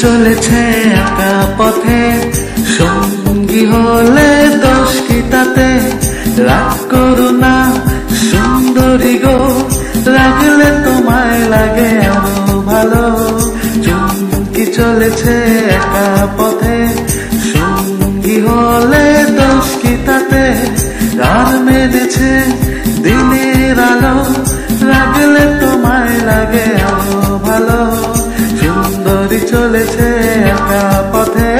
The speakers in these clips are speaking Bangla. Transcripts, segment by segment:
চলেছে একা পথে, সঙ্গী হলে দোষ কি তাতে? রাগ করো না সুন্দরী গো, লাগলে তোমায় লাগে আরো ভালো। চুমকি চলেছে একা পথে, সঙ্গী হলে দোষ কি তাতে? রাত মেনেছে দিনের আলো, লাগলে তোমায় লাগে আরো ভালো। সুন্দরী চলেছে একা পথে।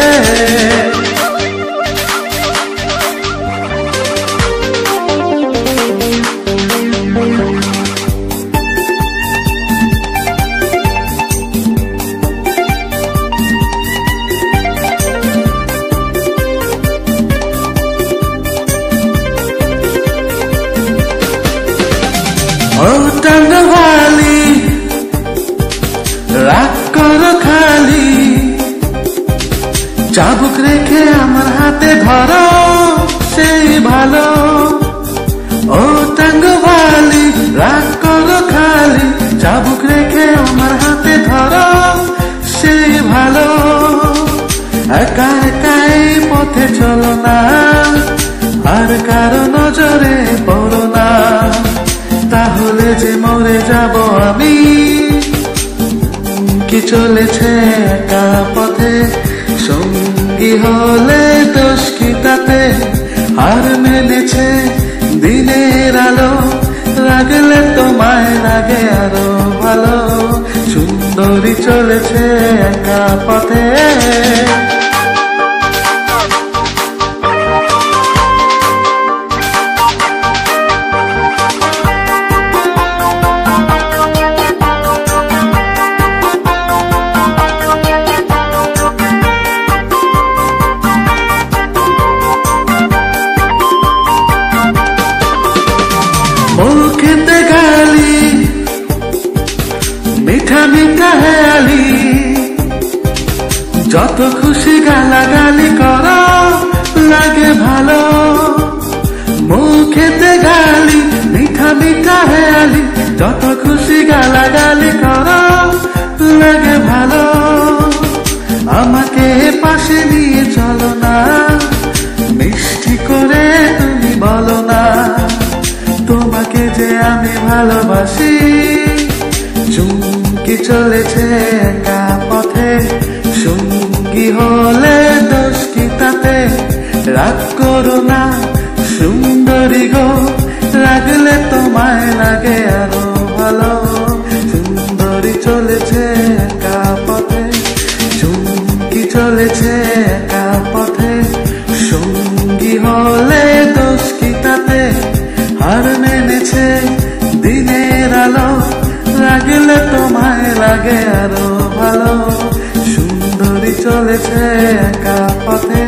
ও টাঙ্গওয়ালি, রাগ করো খালি, চাবুক রেখে আমার হাতে ধরো সেই ভালো। ও টাঙ্গওয়ালি, রাগ করো খালি, চাবুক রেখে আমার হাতে ধরো সেই ভালো। একা একা এই পথে চলো না, আর কারো নজরে পড়ো না, তাহলে যে মরে যাব আমি। কি চলেছে একা পথে, সঙ্গী হলে দোষ কি তাতে? হার মেনেছে দিনের আলো, লাগলে তোমায় লাগে আরো ভালো। সুন্দরী চলেছে একা পথে। মুখেতে গালি, মিঠা মিঠা হেয়ালি, যত খুশি গালাগালি করো লাগে ভালো। মুখেতে গালি, মিঠা মিঠা হেয়ালি, যত খুশি গালাগালি করো লাগে ভালো। আমাকে পাশে নিয়ে চলো না, মিষ্টি করে তুমি বলো না, তোমাকে যে আমি ভালোবাসি। চুমকি চলেছে একা পথে, সঙ্গী হলে দোষ কি তাতে? রাগ করো না সুন্দরী গো, লাগলে তোমায় লাগে আরো ভালো। সুন্দরী চলেছে একা পথে, চুমকি চলেছে একা পথে, সঙ্গী হলে দোষ কি তাতে? হার মেনেছে দিনের আলো, লাগলে তোমায় লাগে আরো ভালো। সুন্দরী চলেছে একা পথে।